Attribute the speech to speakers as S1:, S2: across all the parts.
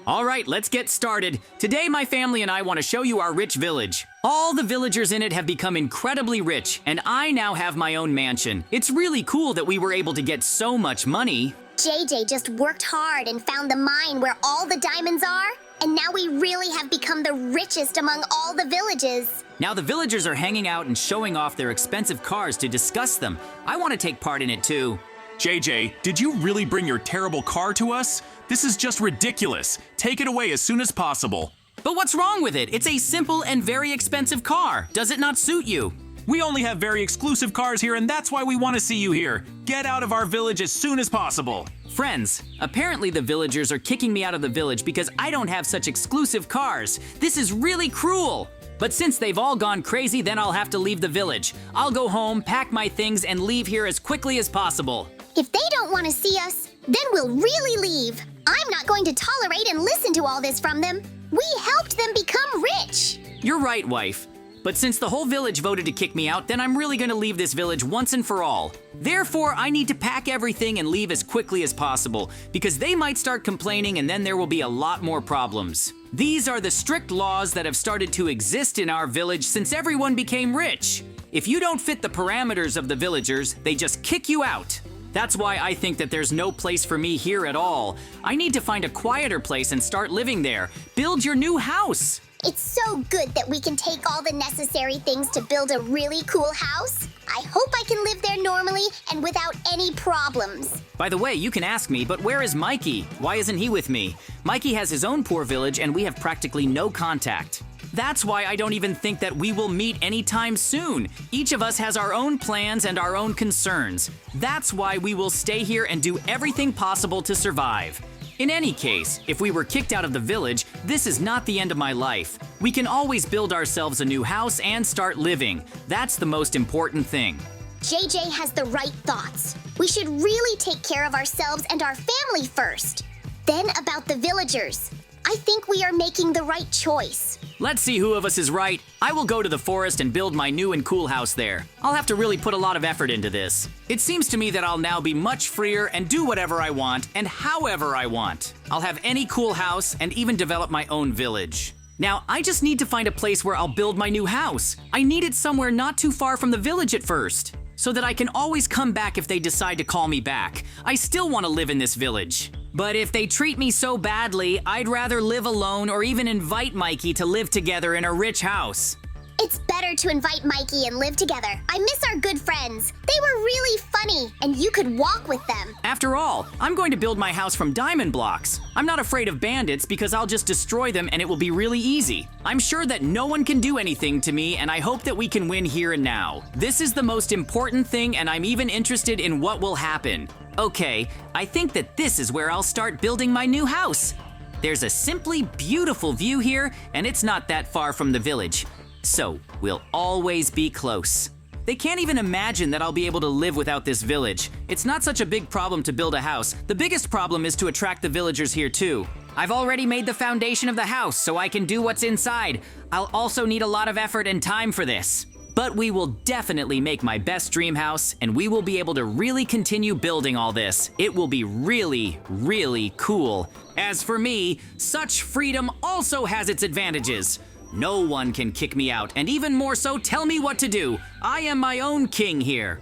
S1: All right, let's get started. Today, my family and I want to show you our rich village. All the villagers in it have become incredibly rich, and I now have my own mansion. It's really cool that we were able to get so much money.
S2: JJ just worked hard and found the mine where all the diamonds are, and now we really have become the richest among all the villages.
S1: Now the villagers are hanging out and showing off their expensive cars to discuss them. I want to take part in it too.
S3: JJ, did you really bring your terrible car to us? This is just ridiculous. Take it away as soon as possible.
S1: But what's wrong with it? It's a simple and very expensive car. Does it not suit you?
S3: We only have very exclusive cars here, and that's why we want to see you here. Get out of our village as soon as possible.
S1: Friends, apparently the villagers are kicking me out of the village because I don't have such exclusive cars. This is really cruel. But since they've all gone crazy, then I'll have to leave the village. I'll go home, pack my things, and leave here as quickly as possible.
S2: If they don't want to see us, then we'll really leave. I'm not going to tolerate and listen to all this from them. We helped them become rich.
S1: You're right, wife. But since the whole village voted to kick me out, then I'm really gonna leave this village once and for all. Therefore, I need to pack everything and leave as quickly as possible, because they might start complaining and then there will be a lot more problems. These are the strict laws that have started to exist in our village since everyone became rich. If you don't fit the parameters of the villagers, they just kick you out. That's why I think that there's no place for me here at all. I need to find a quieter place and start living there. Build your new house.
S2: It's so good that we can take all the necessary things to build a really cool house. I hope I can live there normally and without any problems.
S1: By the way, you can ask me, but where is Mikey? Why isn't he with me? Mikey has his own poor village and we have practically no contact. That's why I don't even think that we will meet anytime soon. Each of us has our own plans and our own concerns. That's why we will stay here and do everything possible to survive. In any case, if we were kicked out of the village, this is not the end of my life. We can always build ourselves a new house and start living. That's the most important thing.
S2: JJ has the right thoughts. We should really take care of ourselves and our family first. Then about the villagers. I think we are making the right choice.
S1: Let's see who of us is right. I will go to the forest and build my new and cool house there. I'll have to really put a lot of effort into this. It seems to me that I'll now be much freer and do whatever I want and however I want. I'll have any cool house and even develop my own village. Now, I just need to find a place where I'll build my new house. I need it somewhere not too far from the village at first, so that I can always come back if they decide to call me back. I still want to live in this village. But if they treat me so badly, I'd rather live alone or even invite Mikey to live together in a rich house.
S2: It's better to invite Mikey and live together. I miss our good friends. They were really funny, and you could walk with them.
S1: After all, I'm going to build my house from diamond blocks. I'm not afraid of bandits because I'll just destroy them and it will be really easy. I'm sure that no one can do anything to me, and I hope that we can win here and now. This is the most important thing, and I'm even interested in what will happen. Okay, I think that this is where I'll start building my new house. There's a simply beautiful view here, and it's not that far from the village. So, we'll always be close. They can't even imagine that I'll be able to live without this village. It's not such a big problem to build a house. The biggest problem is to attract the villagers here too. I've already made the foundation of the house, so I can do what's inside. I'll also need a lot of effort and time for this. But we will definitely make my best dream house, and we will be able to really continue building all this. It will be really, really cool. As for me, such freedom also has its advantages. No one can kick me out, and even more so, tell me what to do. I am my own king here.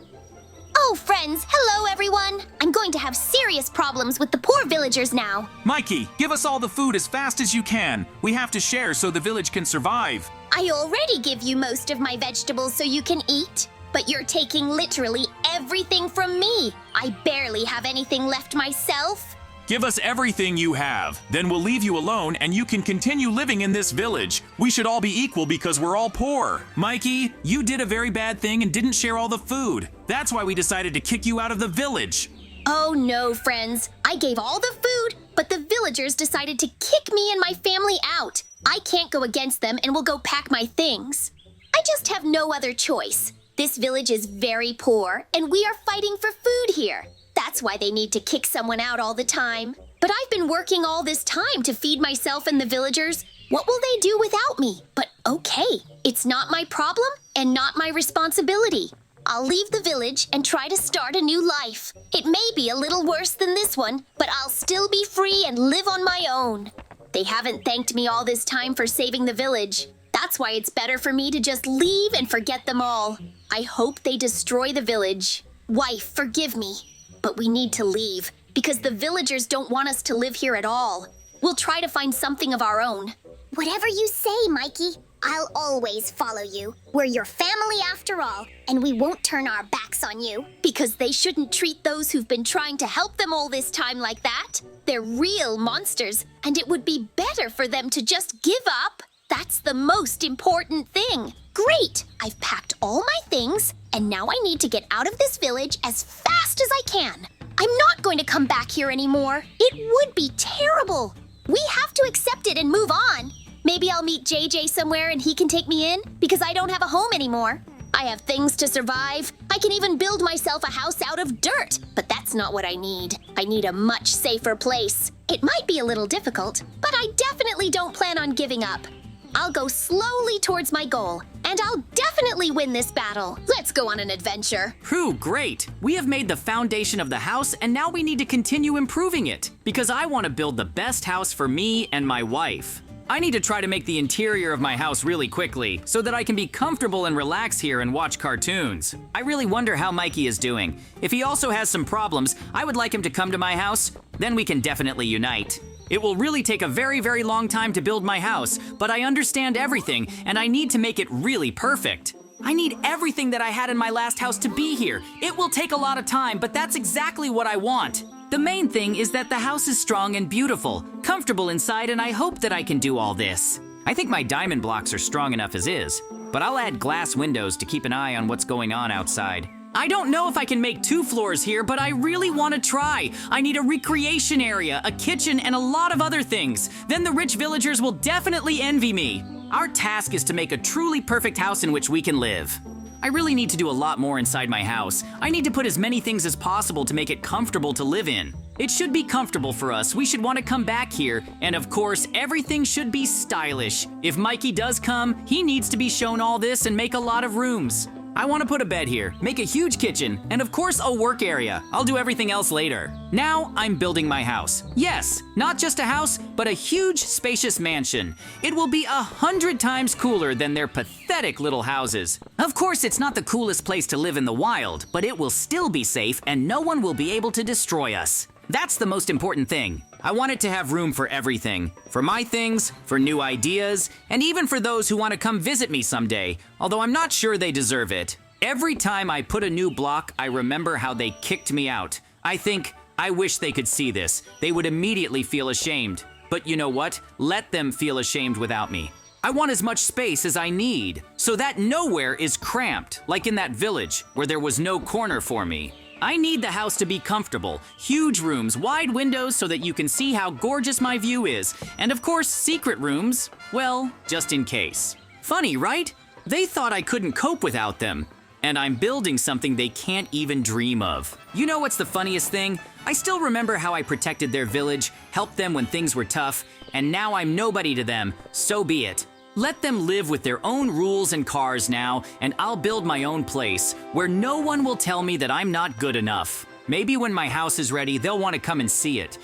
S2: Oh, friends, hello everyone. I'm going to have serious problems with the poor villagers now.
S3: Mikey, give us all the food as fast as you can. We have to share so the village can survive.
S2: I already give you most of my vegetables so you can eat, but you're taking literally everything from me. I barely have anything left myself.
S3: Give us everything you have. Then we'll leave you alone and you can continue living in this village. We should all be equal because we're all poor. Mikey, you did a very bad thing and didn't share all the food. That's why we decided to kick you out of the village.
S2: Oh no, friends. I gave all the food, but the villagers decided to kick me and my family out. I can't go against them and will go pack my things. I just have no other choice. This village is very poor and we are fighting for food here. That's why they need to kick someone out all the time. But I've been working all this time to feed myself and the villagers. What will they do without me? But okay, it's not my problem and not my responsibility. I'll leave the village and try to start a new life. It may be a little worse than this one, but I'll still be free and live on my own. They haven't thanked me all this time for saving the village. That's why it's better for me to just leave and forget them all. I hope they destroy the village. Wife, forgive me, but we need to leave because the villagers don't want us to live here at all. We'll try to find something of our own.
S4: Whatever you say, Mikey. I'll always follow you. We're your family after all, and we won't turn our backs on you.
S2: Because they shouldn't treat those who've been trying to help them all this time like that. They're real monsters, and it would be better for them to just give up. That's the most important thing. Great! I've packed all my things, and now I need to get out of this village as fast as I can. I'm not going to come back here anymore. It would be terrible. We have to accept it and move on. Maybe I'll meet JJ somewhere and he can take me in because I don't have a home anymore. I have things to survive. I can even build myself a house out of dirt, but that's not what I need. I need a much safer place. It might be a little difficult, but I definitely don't plan on giving up. I'll go slowly towards my goal, and I'll definitely win this battle. Let's go on an adventure.
S1: Whew, great! We have made the foundation of the house and now we need to continue improving it because I want to build the best house for me and my wife. I need to try to make the interior of my house really quickly so that I can be comfortable and relax here and watch cartoons. I really wonder how Mikey is doing. If he also has some problems, I would like him to come to my house. Then we can definitely unite. It will really take a very, very long time to build my house, but I understand everything and I need to make it really perfect. I need everything that I had in my last house to be here. It will take a lot of time, but that's exactly what I want. The main thing is that the house is strong and beautiful, comfortable inside, and I hope that I can do all this. I think my diamond blocks are strong enough as is, but I'll add glass windows to keep an eye on what's going on outside. I don't know if I can make 2 floors here, but I really want to try. I need a recreation area, a kitchen, and a lot of other things. Then the rich villagers will definitely envy me. Our task is to make a truly perfect house in which we can live. I really need to do a lot more inside my house. I need to put as many things as possible to make it comfortable to live in. It should be comfortable for us. We should want to come back here. And of course, everything should be stylish. If Mikey does come, he needs to be shown all this and make a lot of rooms. I want to put a bed here, make a huge kitchen, and of course a work area. I'll do everything else later. Now I'm building my house. Yes, not just a house, but a huge, spacious mansion. It will be 100 times cooler than their pathetic little houses. Of course, it's not the coolest place to live in the wild, but it will still be safe and no one will be able to destroy us. That's the most important thing. I want it to have room for everything. For my things, for new ideas, and even for those who want to come visit me someday, although I'm not sure they deserve it. Every time I put a new block, I remember how they kicked me out. I think, I wish they could see this. They would immediately feel ashamed. But you know what? Let them feel ashamed without me. I want as much space as I need, so that nowhere is cramped, like in that village, where there was no corner for me. I need the house to be comfortable, huge rooms, wide windows so that you can see how gorgeous my view is, and of course, secret rooms, well, just in case. Funny, right? They thought I couldn't cope without them, and I'm building something they can't even dream of. You know what's the funniest thing? I still remember how I protected their village, helped them when things were tough, and now I'm nobody to them, so be it. Let them live with their own rules and cars now, and I'll build my own place, where no one will tell me that I'm not good enough. Maybe when my house is ready, they'll want to come and see it.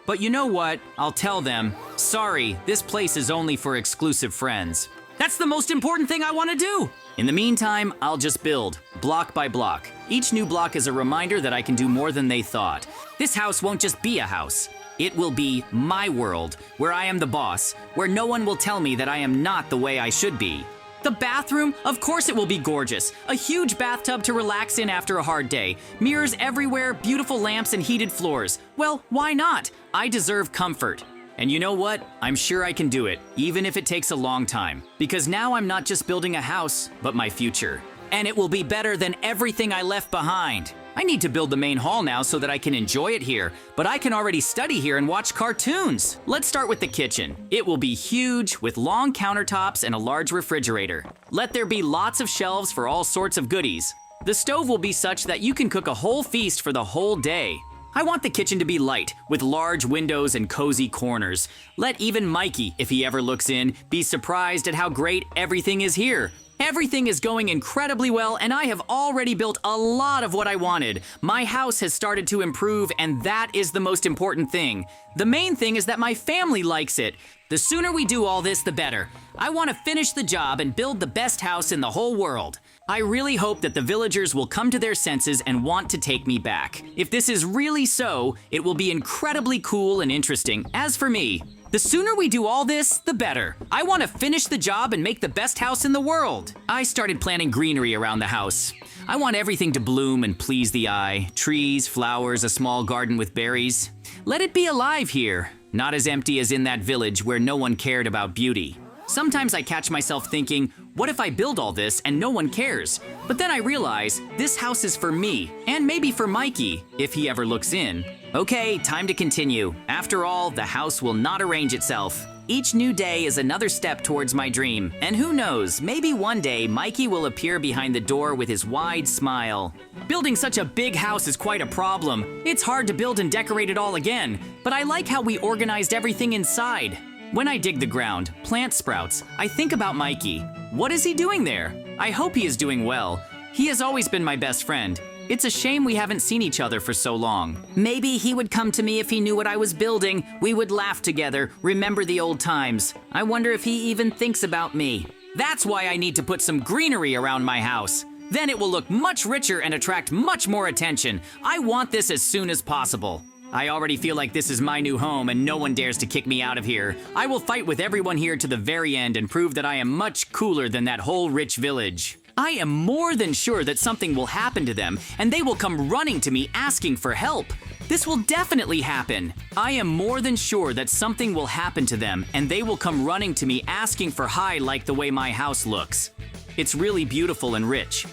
S1: But you know what? I'll tell them, sorry, this place is only for exclusive friends. That's the most important thing I want to do. In the meantime, I'll just build, block by block. Each new block is a reminder that I can do more than they thought. This house won't just be a house. It will be my world, where I am the boss, where no one will tell me that I am not the way I should be. The bathroom? Of course it will be gorgeous. A huge bathtub to relax in after a hard day. Mirrors everywhere, beautiful lamps and heated floors. Well, why not? I deserve comfort. And you know what? I'm sure I can do it, even if it takes a long time. Because now I'm not just building a house, but my future. And it will be better than everything I left behind. I need to build the main hall now so that I can enjoy it here, but I can already study here and watch cartoons. Let's start with the kitchen. It will be huge with long countertops and a large refrigerator. Let there be lots of shelves for all sorts of goodies. The stove will be such that you can cook a whole feast for the whole day. I want the kitchen to be light, with large windows and cozy corners. Let even Mikey, if he ever looks in, be surprised at how great everything is here. Everything is going incredibly well, and I have already built a lot of what I wanted. My house has started to improve, and that is the most important thing. The main thing is that my family likes it. The sooner we do all this, the better. I want to finish the job and build the best house in the whole world. I really hope that the villagers will come to their senses and want to take me back. If this is really so, it will be incredibly cool and interesting. As for me, the sooner we do all this, the better. I want to finish the job and make the best house in the world. I started planting greenery around the house. I want everything to bloom and please the eye. Trees, flowers, a small garden with berries. Let it be alive here, not as empty as in that village where no one cared about beauty. Sometimes I catch myself thinking, what if I build all this and no one cares? But then I realize this house is for me, and maybe for Mikey, if he ever looks in. Okay, time to continue. After all, the house will not arrange itself. Each new day is another step towards my dream. And who knows, maybe one day Mikey will appear behind the door with his wide smile. Building such a big house is quite a problem. It's hard to build and decorate it all again, but I like how we organized everything inside. When I dig the ground, plant sprouts, I think about Mikey. What is he doing there? I hope he is doing well. He has always been my best friend. It's a shame we haven't seen each other for so long. Maybe he would come to me if he knew what I was building. We would laugh together, remember the old times. I wonder if he even thinks about me. That's why I need to put some greenery around my house. Then it will look much richer and attract much more attention. I want this as soon as possible. I already feel like this is my new home and no one dares to kick me out of here. I will fight with everyone here to the very end and prove that I am much cooler than that whole rich village. I am more than sure that something will happen to them and they will come running to me asking for help. This will definitely happen. I am more than sure that something will happen to them and they will come running to me asking for hi like the way my house looks. It's really beautiful and rich.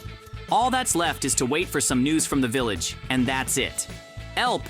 S1: All that's left is to wait for some news from the village, and that's it. Help!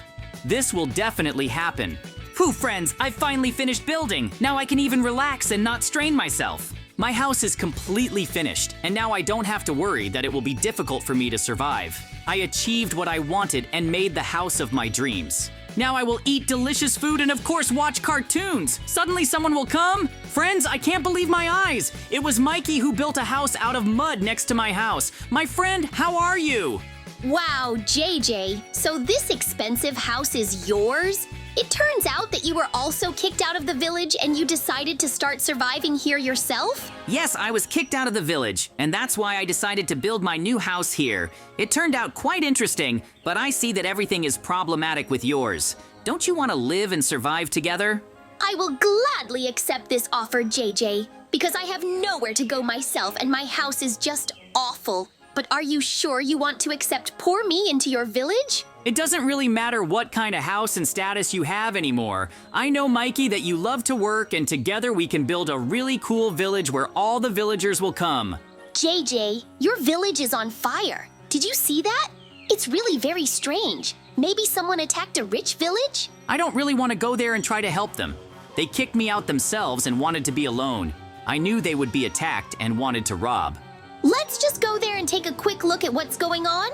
S1: This will definitely happen. Phew, friends, I finally finished building. Now I can even relax and not strain myself. My house is completely finished, and now I don't have to worry that it will be difficult for me to survive. I achieved what I wanted and made the house of my dreams. Now I will eat delicious food and of course watch cartoons. Suddenly someone will come. Friends, I can't believe my eyes. It was Mikey who built a house out of mud next to my house. My friend, how are you?
S2: Wow, JJ, so this expensive house is yours? It turns out that you were also kicked out of the village and you decided to start surviving here yourself?
S1: Yes, I was kicked out of the village, and that's why I decided to build my new house here. It turned out quite interesting, but I see that everything is problematic with yours. Don't you want to live and survive together?
S2: I will gladly accept this offer, JJ, because I have nowhere to go myself and my house is just awful. But are you sure you want to accept poor me into your village?
S1: It doesn't really matter what kind of house and status you have anymore. I know, Mikey, that you love to work, and together we can build a really cool village where all the villagers will come.
S2: JJ, your village is on fire. Did you see that? It's really very strange. Maybe someone attacked a rich village?
S1: I don't really want to go there and try to help them. They kicked me out themselves and wanted to be alone. I knew they would be attacked and wanted to rob.
S2: Let's just go there and take a quick look at what's going on.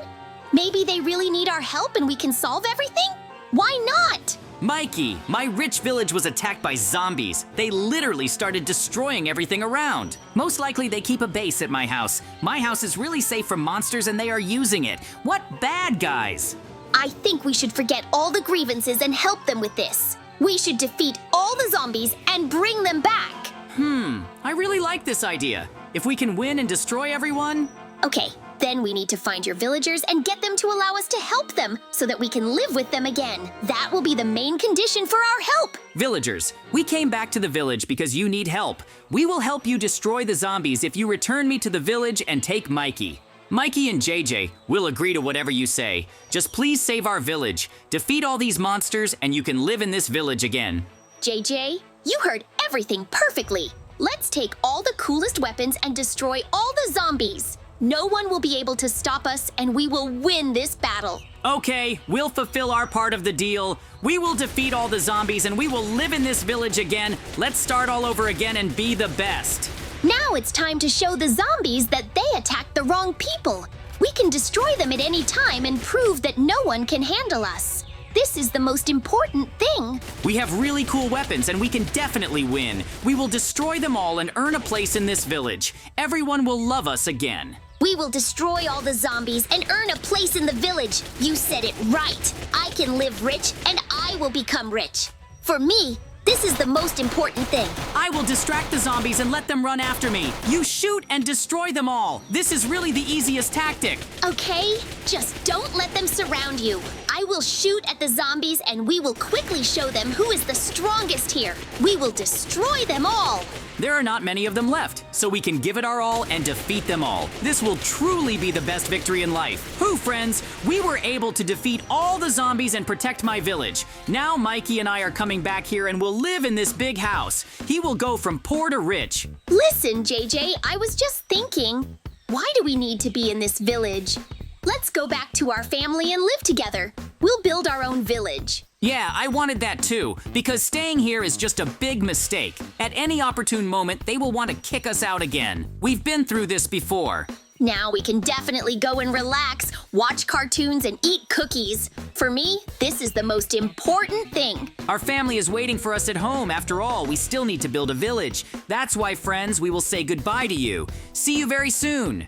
S2: Maybe they really need our help and we can solve everything? Why not?
S1: Mikey, my rich village was attacked by zombies. They literally started destroying everything around. Most likely they keep a base at my house. My house is really safe from monsters and they are using it. What bad guys!
S2: I think we should forget all the grievances and help them with this. We should defeat all the zombies and bring them back.
S1: I really like this idea. If we can win and destroy everyone...
S2: Okay, then we need to find your villagers and get them to allow us to help them so that we can live with them again. That will be the main condition for our help.
S1: Villagers, we came back to the village because you need help. We will help you destroy the zombies if you return me to the village and take Mikey. Mikey and JJ will agree to whatever you say. Just please save our village, defeat all these monsters, and you can live in this village again.
S2: JJ, you heard everything perfectly. Let's take all the coolest weapons and destroy all the zombies. No one will be able to stop us and we will win this battle.
S1: Okay, we'll fulfill our part of the deal. We will defeat all the zombies and we will live in this village again. Let's start all over again and be the best.
S2: Now it's time to show the zombies that they attacked the wrong people. We can destroy them at any time and prove that no one can handle us. This is the most important thing.
S1: We have really cool weapons and we can definitely win. We will destroy them all and earn a place in this village. Everyone will love us again.
S2: We will destroy all the zombies and earn a place in the village. You said it right. I can live rich and I will become rich. For me, this is the most important thing.
S1: I will distract the zombies and let them run after me. You shoot and destroy them all. This is really the easiest tactic.
S2: Okay? Just don't let them surround you. I will shoot at the zombies and we will quickly show them who is the strongest here. We will destroy them all.
S1: There are not many of them left, so we can give it our all and defeat them all. This will truly be the best victory in life. Who, friends? We were able to defeat all the zombies and protect my village. Now Mikey and I are coming back here and will live in this big house. He will go from poor to rich.
S2: Listen, JJ, I was just thinking, why do we need to be in this village? Let's go back to our family and live together. We'll build our own village.
S1: Yeah, I wanted that too, because staying here is just a big mistake. At any opportune moment, they will want to kick us out again. We've been through this before.
S2: Now we can definitely go and relax, watch cartoons, and eat cookies. For me, this is the most important thing.
S1: Our family is waiting for us at home. After all, we still need to build a village. That's why, friends, we will say goodbye to you. See you very soon.